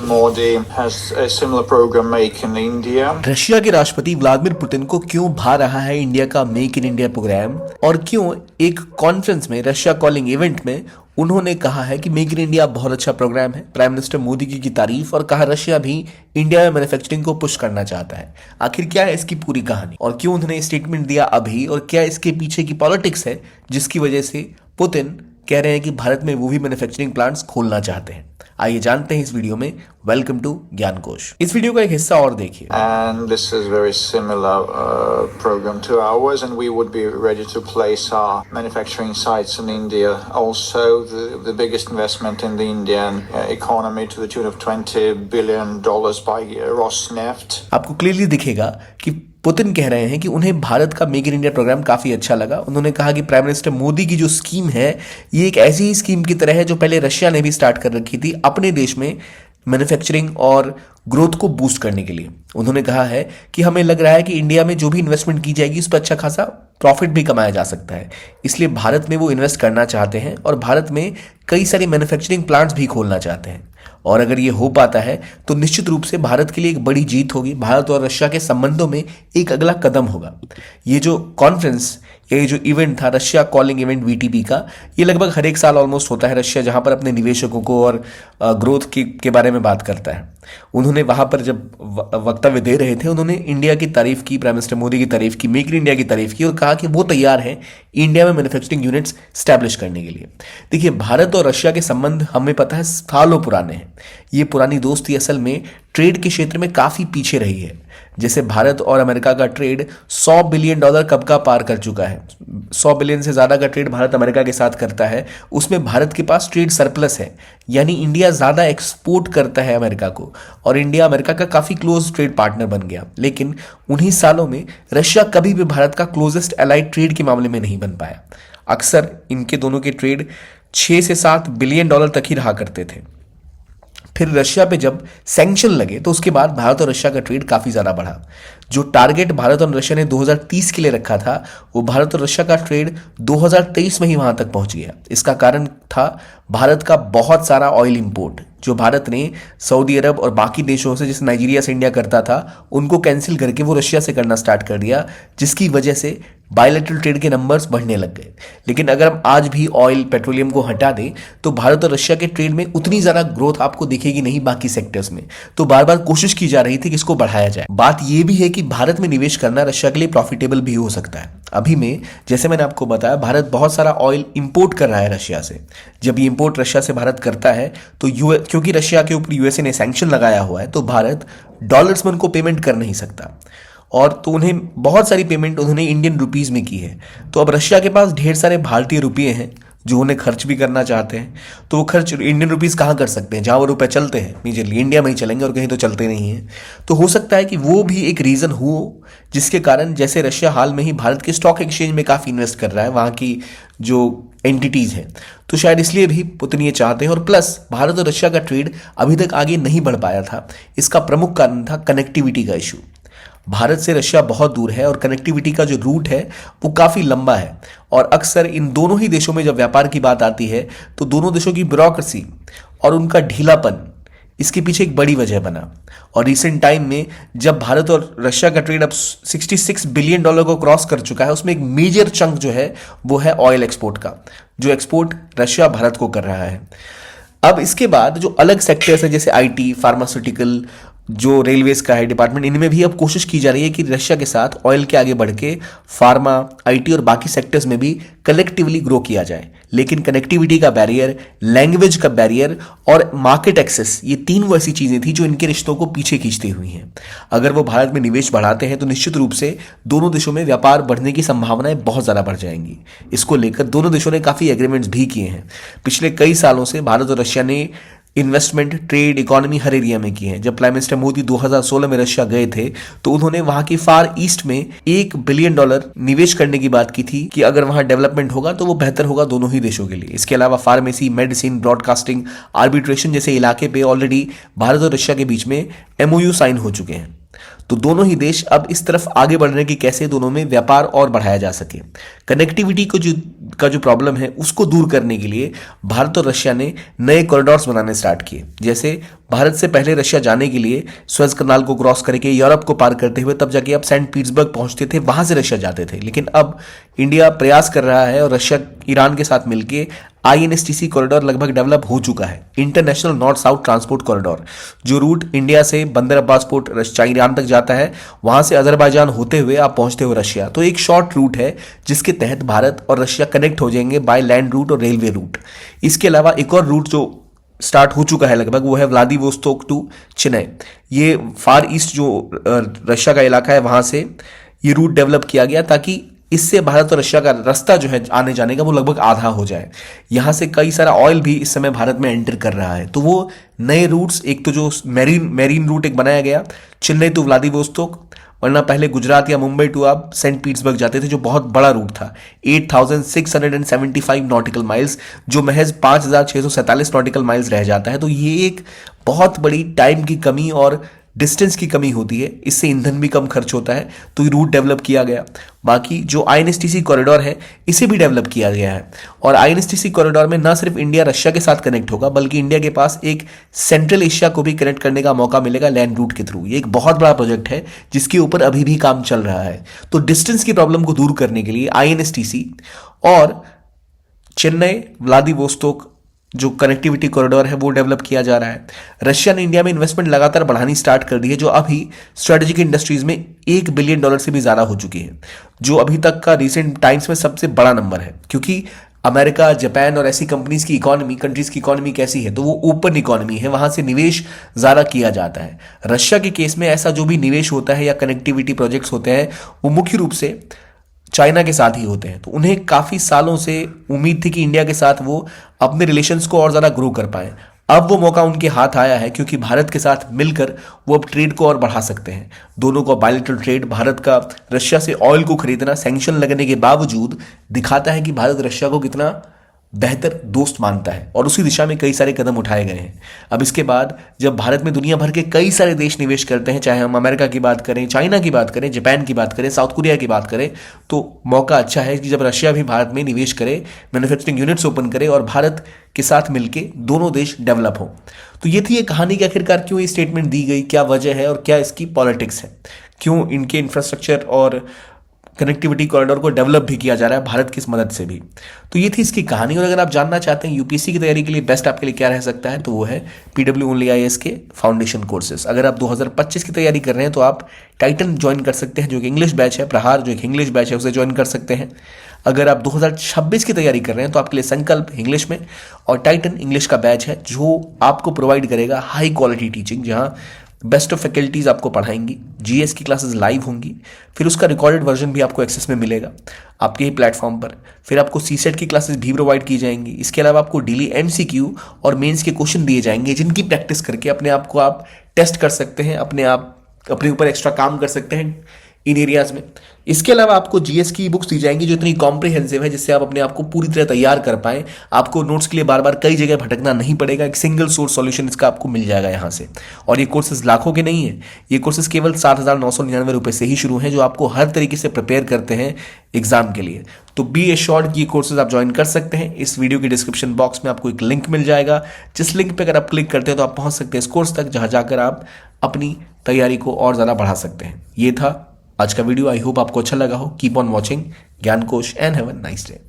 Modi has a similar program Make in India. Russia के राष्ट्रपति Vladimir Putin को क्यों भा रहा है इंडिया का मेक इन इंडिया प्रोग्राम, और क्यों एक कॉन्फ्रेंस में, रशिया कॉलिंग इवेंट में उन्होंने कहा है कि मेक इन इंडिया बहुत अच्छा प्रोग्राम है। प्राइम मिनिस्टर मोदी की तारीफ, और कहा रशिया भी इंडिया में मैन्युफैक्चरिंग को पुश करना चाहता है। आखिर क्या है इसकी पूरी कहानी, और क्यों उन्होंने स्टेटमेंट दिया अभी, और क्या इसके पीछे की पॉलिटिक्स है जिसकी वजह से पुतिन कह रहे हैं कि भारत में वो भी मैन्युफैक्चरिंग प्लांट्स खोलना चाहते हैं। आइए जानते हैं इस वीडियो में। वेलकम टू ज्ञान कोश। इस वीडियो का एक हिस्सा और देखिए। And this is very similar program to ours, and we would be ready to place our manufacturing sites in India. Also, the biggest investment in the Indian economy to the tune of $20 billion by Rosneft. आपको clearly दिखेगा कि Putin कह रहे हैं कि उन्हें भारत का make in India programme काफ़ी अच्छा लगा। उन्होंने कहा कि प्राइम मिनिस्टर मोदी की जो स्कीम है ये एक ऐसी ही स्कीम की तरह है जो पहले रशिया ने भी स्टार्ट कर रखी थी अपने देश में मैन्युफैक्चरिंग और ग्रोथ को बूस्ट करने के लिए। उन्होंने कहा है कि हमें लग रहा है कि इंडिया में जो भी इन्वेस्टमेंट की जाएगी उस पर अच्छा खासा प्रॉफिट भी कमाया जा सकता है, इसलिए भारत में वो इन्वेस्ट करना चाहते हैं और भारत में कई सारे मैन्युफैक्चरिंग प्लांट्स भी खोलना चाहते हैं। और अगर ये हो पाता है तो निश्चित रूप से भारत के लिए एक बड़ी जीत होगी, भारत और रशिया के संबंधों में एक अगला कदम होगा। ये जो कॉन्फ्रेंस, ये जो इवेंट था रशिया कॉलिंग इवेंट वीटीपी का, ये लगभग हर एक साल ऑलमोस्ट होता है रशिया, जहां पर अपने निवेशकों को और ग्रोथ के बारे में बात करता है। उन्होंने वहां पर जब वक्तव्य दे रहे थे, उन्होंने इंडिया की तारीफ की, प्राइम मिनिस्टर मोदी की तारीफ की, मेक इन इंडिया की तारीफ की, और कहा कि वो तैयार हैं इंडिया में मैन्युफैक्चरिंग यूनिट्स स्टैब्लिश करने के लिए। देखिए, भारत और रशिया के संबंध हमें पता है सालों पुराने हैं। ये पुरानी दोस्ती असल में ट्रेड के क्षेत्र में काफी पीछे रही है। जैसे भारत और अमेरिका का ट्रेड $100 बिलियन कब का पार कर चुका है। 100 बिलियन से ज्यादा का ट्रेड भारत अमेरिका के साथ करता है, उसमें भारत के पास ट्रेड सरप्लस है, यानी इंडिया ज्यादा एक्सपोर्ट करता है अमेरिका को, और इंडिया अमेरिका का काफी क्लोज ट्रेड पार्टनर बन गया। लेकिन उन्हीं सालों में रशिया कभी भी भारत का क्लोजेस्ट एलाइड ट्रेड के मामले में नहीं बन पाया। अक्सर इनके दोनों के ट्रेड 6 से 7 बिलियन डॉलर तक ही रहा करते थे। फिर रशिया पे जब सैंक्शन लगे तो उसके बाद भारत और रशिया का ट्रेड काफ़ी ज़्यादा बढ़ा। जो टारगेट भारत और रशिया ने 2030 के लिए रखा था, वो भारत और रशिया का ट्रेड 2023 में ही वहाँ तक पहुँच गया। इसका कारण था भारत का बहुत सारा ऑयल इंपोर्ट, जो भारत ने सऊदी अरब और बाकी देशों से, जैसे नाइजीरिया से इंडिया करता था, उनको कैंसिल करके वो रशिया से करना स्टार्ट कर दिया, जिसकी वजह से बायलैटरल ट्रेड के नंबर्स बढ़ने लग गए। लेकिन अगर हम आज भी ऑयल पेट्रोलियम को हटा दें तो भारत और रशिया के ट्रेड में उतनी ज़्यादा ग्रोथ आपको दिखेगी नहीं बाकी सेक्टर्स में। तो बार बार कोशिश की जा रही थी कि इसको बढ़ाया जाए। बात यह भी है कि भारत में निवेश करना रशिया के लिए प्रॉफिटेबल भी हो सकता है। अभी में, जैसे मैंने आपको बताया, भारत बहुत सारा ऑयल इंपोर्ट कर रहा है रशिया से। जब ये इंपोर्ट रशिया से भारत करता है तो क्योंकि रशिया के ऊपर यूएसए ने सैंक्शन लगाया हुआ है, तो भारत डॉलर्स में उनको पेमेंट कर नहीं सकता, और तो उन्हें बहुत सारी पेमेंट उन्होंने इंडियन रुपीस में की है। तो अब रशिया के पास ढेर सारे भारतीय रुपये हैं जो उन्हें खर्च भी करना चाहते हैं। तो वो खर्च इंडियन रुपीस कहाँ कर सकते हैं, जहाँ वो रुपए चलते हैं मेजरली इंडिया में ही चलेंगे, और कहीं तो चलते नहीं हैं। तो हो सकता है कि वो भी एक रीज़न हो जिसके कारण, जैसे रशिया हाल में ही भारत के स्टॉक एक्सचेंज में काफ़ी इन्वेस्ट कर रहा है, वहाँ की जो एंटिटीज़ हैं, तो शायद इसलिए भी पुतिन ये चाहते हैं। और प्लस भारत और रशिया का ट्रेड अभी तक आगे नहीं बढ़ पाया था। इसका प्रमुख कारण था कनेक्टिविटी का इशू। भारत से रशिया बहुत दूर है और कनेक्टिविटी का जो रूट है वो काफ़ी लंबा है, और अक्सर इन दोनों ही देशों में जब व्यापार की बात आती है तो दोनों देशों की ब्यूरोक्रेसी और उनका ढीलापन इसके पीछे एक बड़ी वजह बना। और रिसेंट टाइम में जब भारत और रशिया का ट्रेड अब $66 बिलियन को क्रॉस कर चुका है, उसमें एक मेजर चंक जो है वो है ऑयल एक्सपोर्ट का, जो एक्सपोर्ट रशिया भारत को कर रहा है। अब इसके बाद जो अलग सेक्टर्स है, जैसे आईटी, फार्मास्यूटिकल, जो रेलवेज का है डिपार्टमेंट, इनमें भी अब कोशिश की जा रही है कि रशिया के साथ ऑयल के आगे बढ़ के फार्मा, आईटी और बाकी सेक्टर्स में भी कलेक्टिवली ग्रो किया जाए। लेकिन कनेक्टिविटी का बैरियर, लैंग्वेज का बैरियर और मार्केट एक्सेस, ये तीन वो ऐसी चीज़ें थी जो इनके रिश्तों को पीछे खींचती हुई हैं। अगर वो भारत में निवेश बढ़ाते हैं तो निश्चित रूप से दोनों देशों में व्यापार बढ़ने की संभावनाएं बहुत ज़्यादा बढ़ जाएंगी। इसको लेकर दोनों देशों ने काफ़ी एग्रीमेंट्स भी किए हैं। पिछले कई सालों से भारत और रशिया ने इन्वेस्टमेंट, ट्रेड, इकोनॉमी हर एरिया में की है। जब प्राइम मिनिस्टर मोदी 2016 में रशिया गए थे तो उन्होंने वहां की फार ईस्ट में $1 बिलियन निवेश करने की बात की थी कि अगर वहां डेवलपमेंट होगा तो वो बेहतर होगा दोनों ही देशों के लिए। इसके अलावा फार्मेसी, मेडिसिन, ब्रॉडकास्टिंग, आर्बिट्रेशन जैसे इलाके पे ऑलरेडी भारत और रशिया के बीच में MOU साइन हो चुके हैं। तो दोनों ही देश अब इस तरफ आगे बढ़ रहे हैं कि कैसे दोनों में व्यापार और बढ़ाया जा सके। कनेक्टिविटी को जो प्रॉब्लम है उसको दूर करने के लिए भारत और रशिया ने नए कॉरिडोर्स बनाने स्टार्ट किए। जैसे भारत से पहले रशिया जाने के लिए स्वेज कनाल को क्रॉस करके यूरोप को पार करते हुए तब जाके आप सेंट पीटर्सबर्ग पहुंचते थे, वहां से रशिया जाते थे। लेकिन अब इंडिया प्रयास कर रहा है और रशिया ईरान के साथ मिलकर INSTC कॉरिडोर लगभग डेवलप हो चुका है, international north south transport corridor. जो रूट इंडिया से बंदर अब्बास पोर्ट ईरान तक जाता है, वहां से अजरबैजान होते हुए आप पहुंचते हो रशिया। तो एक शॉर्ट रूट है जिसके तहत भारत और रशिया कनेक्ट हो जाएंगे बाय लैंड रूट और रेलवे रूट। इसके अलावा एक और रूट जो स्टार्ट हो चुका है लगभग, वो है व्लादिवोस्तोक टू चेन्नई। ये फार ईस्ट जो रशिया का इलाका है वहां से ये रूट डेवलप किया गया ताकि इससे भारत और रशिया का रास्ता जो है आने जाने का वो लगभग आधा हो जाए। यहां से कई सारा ऑयल भी इस समय भारत में एंटर कर रहा है। तो वो नए रूट्स, एक तो जो मैरीन रूट एक बनाया गया चेन्नई टू व्लादिवोस्तोक, वरना पहले गुजरात या मुंबई टू आप सेंट पीटर्सबर्ग जाते थे जो बहुत बड़ा रूट था, 8675 नॉटिकल माइल्स, जो महज 5647 नॉटिकल माइल्स रह जाता है। तो ये एक बहुत बड़ी टाइम की कमी और डिस्टेंस की कमी होती है, इससे ईंधन भी कम खर्च होता है। तो ये रूट डेवलप किया गया। बाकी जो INSTC कॉरिडोर है इसे भी डेवलप किया गया है और INSTC कॉरिडोर में न सिर्फ इंडिया रशिया के साथ कनेक्ट होगा बल्कि इंडिया के पास एक सेंट्रल एशिया को भी कनेक्ट करने का मौका मिलेगा लैंड रूट के थ्रू। ये एक बहुत बड़ा प्रोजेक्ट है जिसके ऊपर अभी भी काम चल रहा है। तो डिस्टेंस की प्रॉब्लम को दूर करने के लिए INSTC और चेन्नई व्लादिवोस्तोक जो कनेक्टिविटी कॉरिडोर है वो डेवलप किया जा रहा है। रशिया ने इंडिया में इन्वेस्टमेंट लगातार बढ़ानी स्टार्ट कर दी है, जो अभी स्ट्रेटेजिक इंडस्ट्रीज में $1 बिलियन से भी ज्यादा हो चुकी है, जो अभी तक का रिसेंट टाइम्स में सबसे बड़ा नंबर है। क्योंकि अमेरिका, जापान और ऐसी कंट्रीज की इकोनॉमी कैसी है, तो वो ओपन इकोनॉमी है, वहां से निवेश ज्यादा किया जाता है। रशिया के केस में ऐसा जो भी निवेश होता है या कनेक्टिविटी प्रोजेक्ट्स होते हैं वो मुख्य रूप से चाइना के साथ ही होते हैं। तो उन्हें काफी सालों से उम्मीद थी कि इंडिया के साथ वो अपने रिलेशंस को और ज्यादा ग्रो कर पाए। अब वो मौका उनके हाथ आया है क्योंकि भारत के साथ मिलकर वो अब ट्रेड को और बढ़ा सकते हैं। दोनों का बायलैटरल ट्रेड, भारत का रशिया से ऑयल को खरीदना सैंक्शन लगने के बावजूद दिखाता है कि भारत रशिया को कितना बेहतर दोस्त मानता है और उसी दिशा में कई सारे कदम उठाए गए हैं। अब इसके बाद जब भारत में दुनिया भर के कई सारे देश निवेश करते हैं, चाहे हम अमेरिका की बात करें, चाइना की बात करें, जापान की बात करें, साउथ कोरिया की बात करें, तो मौका अच्छा है कि जब रशिया भी भारत में निवेश करे, मैन्युफैक्चरिंग यूनिट्स ओपन करे और भारत के साथ मिलकर दोनों देश डेवलप हो। तो ये थी ये कहानी कि आखिरकार क्यों ये स्टेटमेंट दी गई, क्या वजह है और क्या इसकी पॉलिटिक्स है, क्यों इनके इंफ्रास्ट्रक्चर और कनेक्टिविटी कॉरिडोर को डेवलप भी किया जा रहा है भारत की इस मदद से भी। तो ये थी इसकी कहानी। और अगर आप जानना चाहते हैं यूपीएससी की तैयारी के लिए बेस्ट आपके लिए क्या रह सकता है, तो वो है PW ओनली IAS के फाउंडेशन कोर्सेज। अगर आप 2025 की तैयारी कर रहे हैं तो आप टाइटन ज्वाइन कर सकते हैं, जो कि इंग्लिश बैच है। प्रहार जो एक इंग्लिश बैच है उसे ज्वाइन कर सकते हैं। अगर आप 2026 की तैयारी कर रहे हैं तो आपके लिए संकल्प इंग्लिश में और टाइटन इंग्लिश का बैच है, जो आपको प्रोवाइड करेगा हाई क्वालिटी टीचिंग, जहाँ बेस्ट ऑफ फैकल्टीज आपको पढ़ाएंगी। GS की क्लासेस लाइव होंगी, फिर उसका रिकॉर्डेड वर्जन भी आपको एक्सेस में मिलेगा आपके ही प्लेटफॉर्म पर। फिर आपको CSET की क्लासेस भी प्रोवाइड की जाएंगी। इसके अलावा आपको डेली MCQ और मेंस के क्वेश्चन दिए जाएंगे, जिनकी प्रैक्टिस करके अपने आप को आप टेस्ट कर सकते हैं, अपने ऊपर एक्स्ट्रा काम कर सकते हैं इन एरियाज में। इसके अलावा आपको GS की बुक्स दी जाएंगी जो इतनी कॉम्प्रिहेंसिव है जिससे आप अपने आप को पूरी तरह तैयार कर पाएं। आपको नोट्स के लिए बार बार कई जगह भटकना नहीं पड़ेगा, एक सिंगल सोर्स सॉल्यूशन इसका आपको मिल जाएगा यहाँ से। और ये कोर्सेज लाखों के नहीं है, ये कोर्सेज केवल 7,999 रुपये से ही शुरू हैं, जो आपको हर तरीके से प्रिपेयर करते हैं एग्जाम के लिए। तो बी एश्योर्ड ये कोर्सेज आप ज्वाइन कर सकते हैं। इस वीडियो के डिस्क्रिप्शन बॉक्स में आपको एक लिंक मिल जाएगा, जिस लिंक पर अगर आप क्लिक करते हैं तो आप पहुंच सकते हैं इस कोर्स तक, जहां जाकर आप अपनी तैयारी को और ज़्यादा बढ़ा सकते हैं। ये था आज का वीडियो। आई होप आपको अच्छा लगा हो। कीप ऑन वॉचिंग ज्ञान कोश and have a nice day.